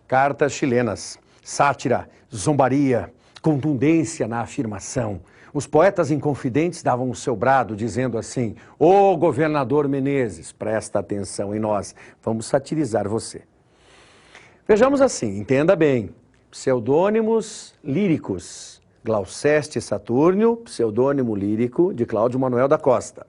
Cartas chilenas, sátira, zombaria, contundência na afirmação. Os poetas inconfidentes davam o seu brado dizendo assim: ô governador Menezes, presta atenção em nós, vamos satirizar você. Vejamos assim, entenda bem, pseudônimos líricos. Glauceste Saturnio, pseudônimo lírico de Cláudio Manuel da Costa.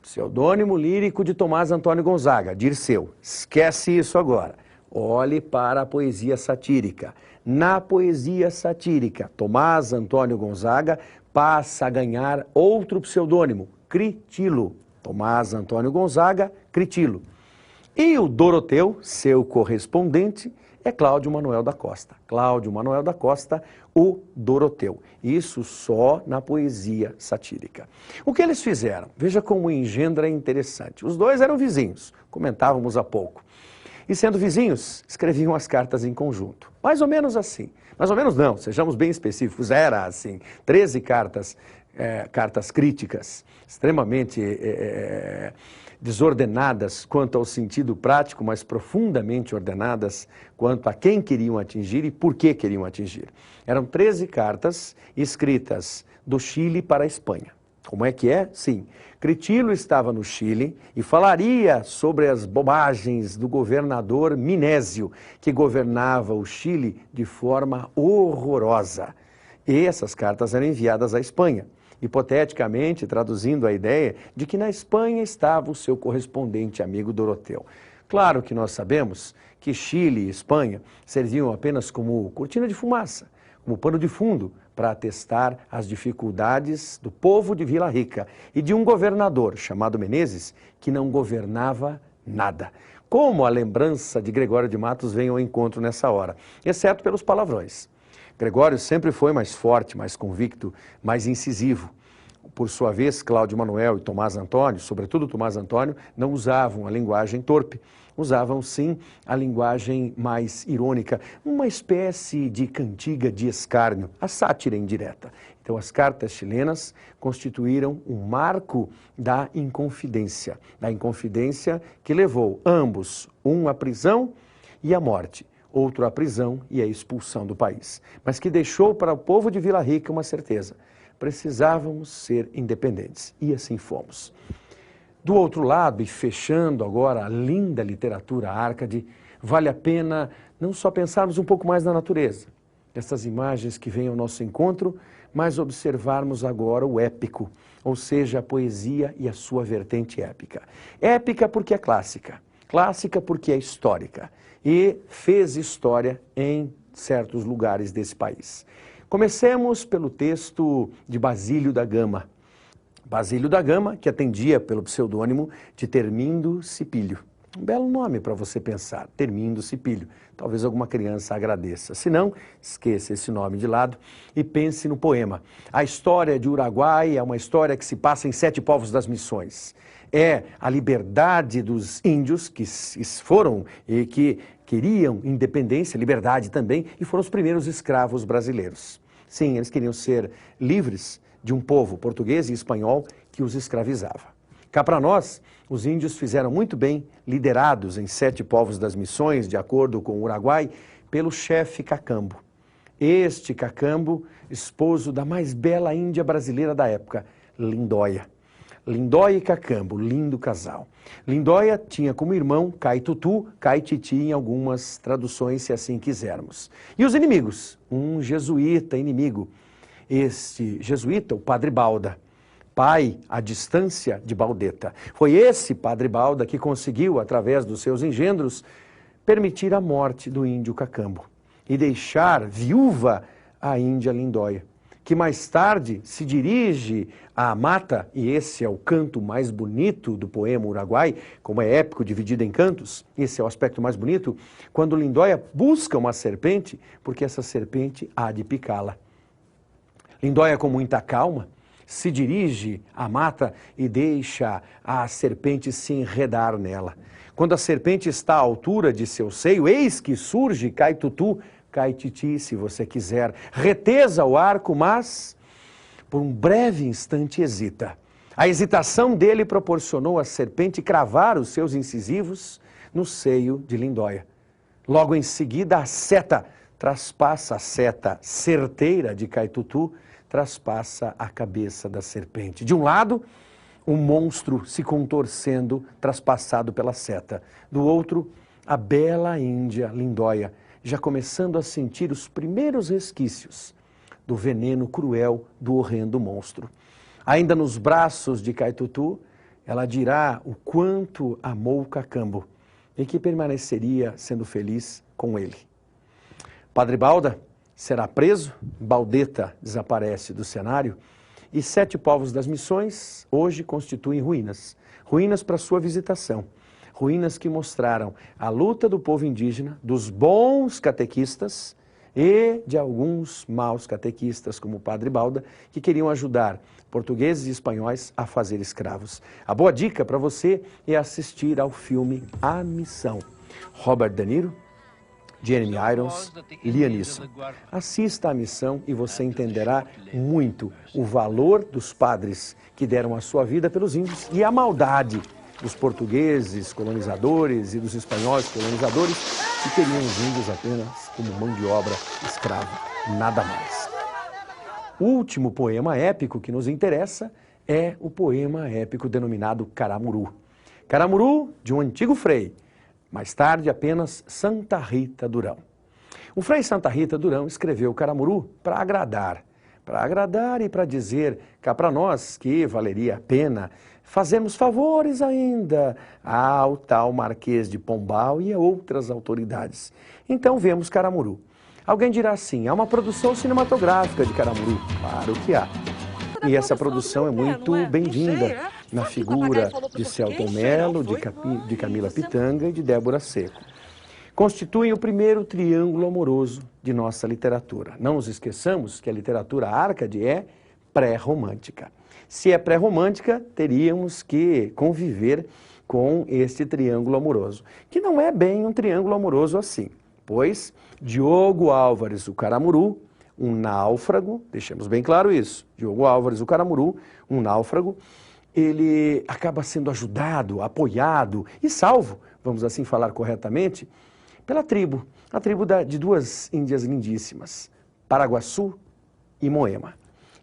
Pseudônimo lírico de Tomás Antônio Gonzaga, Dirceu. Esquece isso agora. Olhe para a poesia satírica. Na poesia satírica, Tomás Antônio Gonzaga passa a ganhar outro pseudônimo, Critilo. Tomás Antônio Gonzaga, Critilo. E o Doroteu, seu correspondente, é Cláudio Manuel da Costa. Cláudio Manuel da Costa, o Doroteu. Isso só na poesia satírica. O que eles fizeram? Veja como o engendro é interessante. Os dois eram vizinhos, comentávamos há pouco. E sendo vizinhos, escreviam as cartas em conjunto. Mais ou menos assim. Mais ou menos não, sejamos bem específicos, era assim. 13 cartas, cartas críticas, extremamente desordenadas quanto ao sentido prático, mas profundamente ordenadas quanto a quem queriam atingir e por que queriam atingir. Eram 13 cartas escritas do Chile para a Espanha. Como é que é? Sim. Critilo estava no Chile e falaria sobre as bobagens do governador Minésio, que governava o Chile de forma horrorosa. E essas cartas eram enviadas à Espanha, hipoteticamente traduzindo a ideia de que na Espanha estava o seu correspondente amigo Doroteu. Claro que nós sabemos que Chile e Espanha serviam apenas como cortina de fumaça, como pano de fundo para atestar as dificuldades do povo de Vila Rica e de um governador chamado Menezes que não governava nada. Como a lembrança de Gregório de Matos vem ao encontro nessa hora, exceto pelos palavrões. Gregório sempre foi mais forte, mais convicto, mais incisivo. Por sua vez, Cláudio Manuel e Tomás Antônio, sobretudo Tomás Antônio, não usavam a linguagem torpe. Usavam, sim, a linguagem mais irônica, uma espécie de cantiga de escárnio, a sátira indireta. Então, as cartas chilenas constituíram um marco da inconfidência que levou ambos, um à prisão e à morte, outro à prisão e à expulsão do país, mas que deixou para o povo de Vila Rica uma certeza: precisávamos ser independentes, e assim fomos. Do outro lado, e fechando agora a linda literatura Árcade, vale a pena não só pensarmos um pouco mais na natureza, essas imagens que vêm ao nosso encontro, mas observarmos agora o épico, ou seja, a poesia e a sua vertente épica. Épica porque é clássica, clássica porque é histórica e fez história em certos lugares desse país. Comecemos pelo texto de Basílio da Gama. Basílio da Gama, que atendia pelo pseudônimo de Termindo Cipílio. Um belo nome para você pensar, Termindo Cipílio. Talvez alguma criança agradeça. Se não, esqueça esse nome de lado e pense no poema. A história de Uruguai é uma história que se passa em 7 povos das Missões. É a liberdade dos índios que foram e que queriam independência, liberdade também, e foram os primeiros escravos brasileiros. Sim, eles queriam ser livres de um povo português e espanhol que os escravizava. Cá para nós, os índios fizeram muito bem, liderados em 7 povos das Missões, de acordo com o Uruguai, pelo chefe Cacambo. Este Cacambo, esposo da mais bela índia brasileira da época, Lindóia. Lindóia e Cacambo, lindo casal. Lindóia tinha como irmão Caitutu, Caititi em algumas traduções, se assim quisermos. E os inimigos? Um jesuíta inimigo. Este jesuíta, o Padre Balda, pai à distância de Baldeta. Foi esse Padre Balda que conseguiu, através dos seus engendros, permitir a morte do índio Cacambo e deixar viúva a índia Lindóia, que mais tarde se dirige à mata, e esse é o canto mais bonito do poema Uruguai, como é épico, dividido em cantos, esse é o aspecto mais bonito, quando Lindóia busca uma serpente, porque essa serpente há de picá-la. Lindóia, com muita calma, se dirige à mata e deixa a serpente se enredar nela. Quando a serpente está à altura de seu seio, eis que surge Caitutu, Caititi, se você quiser, retesa o arco, mas por um breve instante hesita. A hesitação dele proporcionou à serpente cravar os seus incisivos no seio de Lindóia. Logo em seguida, a seta traspassa, a seta certeira de Caitutu, traspassa a cabeça da serpente. De um lado, um monstro se contorcendo, traspassado pela seta. Do outro, a bela Índia lindóia, já começando a sentir os primeiros resquícios do veneno cruel do horrendo monstro. Ainda nos braços de Caitutu, ela dirá o quanto amou Cacambo e que permaneceria sendo feliz com ele. Padre Balda será preso, Baldeta desaparece do cenário e 7 povos das missões hoje constituem ruínas. Ruínas para sua visitação. Ruínas que mostraram a luta do povo indígena, dos bons catequistas e de alguns maus catequistas, como o Padre Balda, que queriam ajudar portugueses e espanhóis a fazer escravos. A boa dica para você é assistir ao filme A Missão. Robert De Niro, Jeremy Irons, Liam Neeson. Assista à Missão e você entenderá muito o valor dos padres que deram a sua vida pelos índios e a maldade dos portugueses colonizadores e dos espanhóis colonizadores que queriam os índios apenas como mão de obra escrava, nada mais. O último poema épico que nos interessa é o poema épico denominado Caramuru. Caramuru, de um antigo frei, mais tarde apenas Santa Rita Durão. O frei Santa Rita Durão escreveu Caramuru para agradar e para dizer cá para nós que valeria a pena fazermos favores ainda ao tal Marquês de Pombal e a outras autoridades. Então vemos Caramuru. Alguém dirá assim, há uma produção cinematográfica de Caramuru. Claro que há. E essa produção é muito bem-vinda na figura de Selton Mello, de Camila Pitanga e de Débora Seco. Constituem o primeiro triângulo amoroso de nossa literatura. Não nos esqueçamos que a literatura Arcade é pré-romântica. Se é pré-romântica, teríamos que conviver com este triângulo amoroso, que não é bem um triângulo amoroso assim, pois Diogo Álvares, o Caramuru, um náufrago, deixemos bem claro isso, Diogo Álvares, o Caramuru, um náufrago, ele acaba sendo ajudado, apoiado e salvo, vamos assim falar corretamente, pela tribo, a tribo de 2 índias lindíssimas, Paraguaçu e Moema.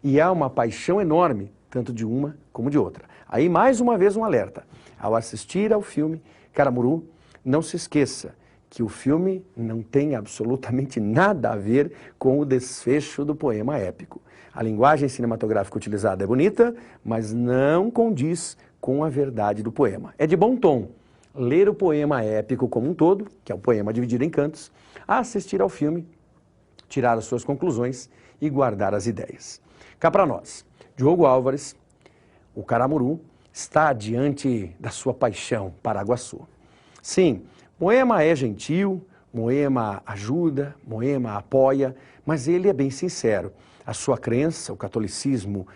E há uma paixão enorme, tanto de uma como de outra. Aí, mais uma vez, um alerta. Ao assistir ao filme Caramuru, não se esqueça que o filme não tem absolutamente nada a ver com o desfecho do poema épico. A linguagem cinematográfica utilizada é bonita, mas não condiz com a verdade do poema. É de bom tom ler o poema épico como um todo, que é um poema dividido em cantos, assistir ao filme, tirar as suas conclusões e guardar as ideias. Cá para nós, Diogo Álvares, o Caramuru, está diante da sua paixão, Paraguaçu. Sim, Moema é gentil, Moema ajuda, Moema apoia, mas ele é bem sincero. A sua crença, o catolicismo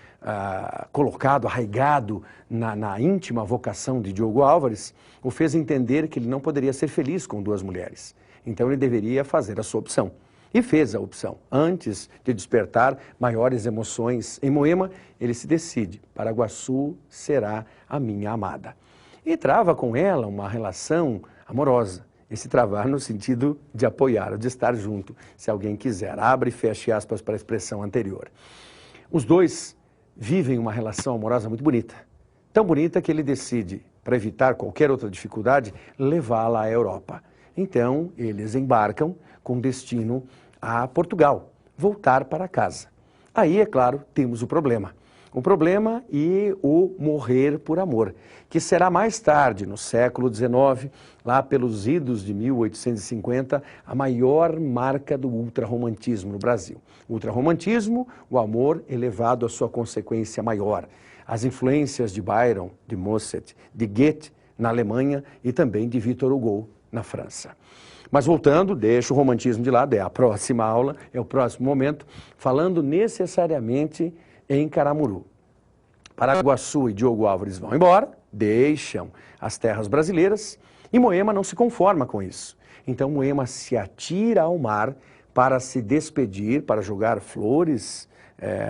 colocado, arraigado na íntima vocação de Diogo Álvares, o fez entender que ele não poderia ser feliz com 2 mulheres. Então ele deveria fazer a sua opção. E fez a opção. Antes de despertar maiores emoções em Moema, ele se decide, Paraguaçu será a minha amada. E trava com ela uma relação amorosa. Esse travar no sentido de apoiar, de estar junto, se alguém quiser. Abre e feche aspas para a expressão anterior. Os dois vivem uma relação amorosa muito bonita. Tão bonita que ele decide, para evitar qualquer outra dificuldade, levá-la à Europa. Então, eles embarcam com destino a Portugal, voltar para casa. Aí, é claro, temos o problema. O problema e o morrer por amor, que será mais tarde, no século XIX, lá pelos idos de 1850, a maior marca do ultrarromantismo no Brasil. O ultrarromantismo, o amor elevado à sua consequência maior. As influências de Byron, de Mozart, de Goethe na Alemanha e também de Victor Hugo na França. Mas voltando, deixa o romantismo de lado, é a próxima aula, é o próximo momento, falando necessariamente em Caramuru. Paraguaçu e Diogo Álvares vão embora, deixam as terras brasileiras e Moema não se conforma com isso. Então Moema se atira ao mar para se despedir, para jogar flores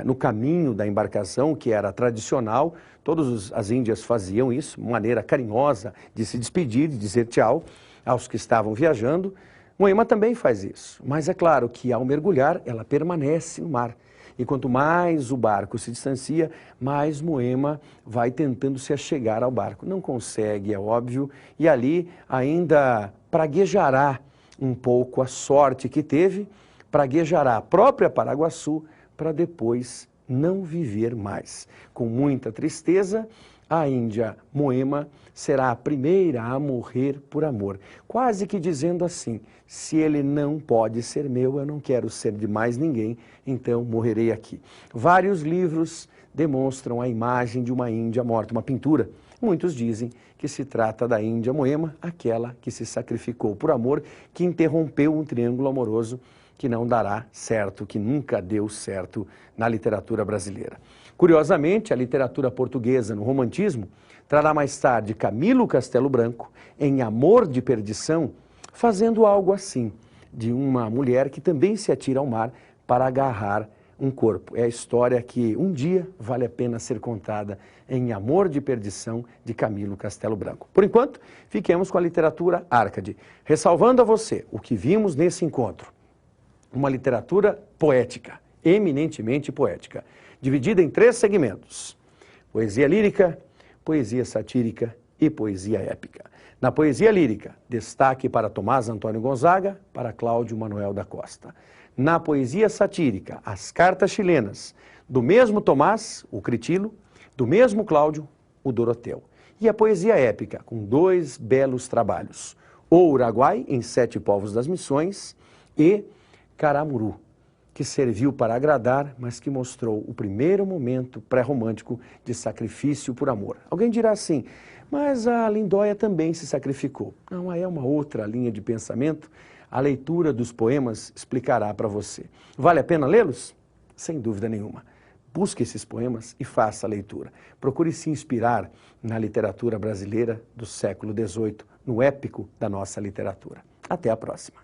no caminho da embarcação, que era tradicional. Todas as índias faziam isso, uma maneira carinhosa de se despedir, de dizer tchau aos que estavam viajando. Moema também faz isso, mas é claro que ao mergulhar ela permanece no mar. E quanto mais o barco se distancia, mais Moema vai tentando se achegar ao barco. Não consegue, é óbvio, e ali ainda praguejará um pouco a sorte que teve, praguejará a própria Paraguaçu para depois não viver mais. Com muita tristeza, a índia Moema será a primeira a morrer por amor, quase que dizendo assim: se ele não pode ser meu, eu não quero ser de mais ninguém, então morrerei aqui. Vários livros demonstram a imagem de uma índia morta, uma pintura. Muitos dizem que se trata da índia Moema, aquela que se sacrificou por amor, que interrompeu um triângulo amoroso que não dará certo, que nunca deu certo na literatura brasileira. Curiosamente, a literatura portuguesa no romantismo trará mais tarde Camilo Castelo Branco em Amor de Perdição, fazendo algo assim, de uma mulher que também se atira ao mar para agarrar um corpo. É a história que um dia vale a pena ser contada em Amor de Perdição, de Camilo Castelo Branco. Por enquanto, fiquemos com a literatura Arcade, ressalvando a você o que vimos nesse encontro. Uma literatura poética, eminentemente poética, dividida em 3 segmentos: poesia lírica, poesia satírica e poesia épica. Na poesia lírica, destaque para Tomás Antônio Gonzaga, para Cláudio Manuel da Costa. Na poesia satírica, as cartas chilenas, do mesmo Tomás, o Critilo, do mesmo Cláudio, o Doroteu. E a poesia épica, com 2 belos trabalhos: O Uruguai, em 7 povos das missões, e Caramuru, que serviu para agradar, mas que mostrou o primeiro momento pré-romântico de sacrifício por amor. Alguém dirá assim: mas a Lindóia também se sacrificou. Não, aí é uma outra linha de pensamento. A leitura dos poemas explicará para você. Vale a pena lê-los? Sem dúvida nenhuma. Busque esses poemas e faça a leitura. Procure se inspirar na literatura brasileira do século XVIII, no épico da nossa literatura. Até a próxima.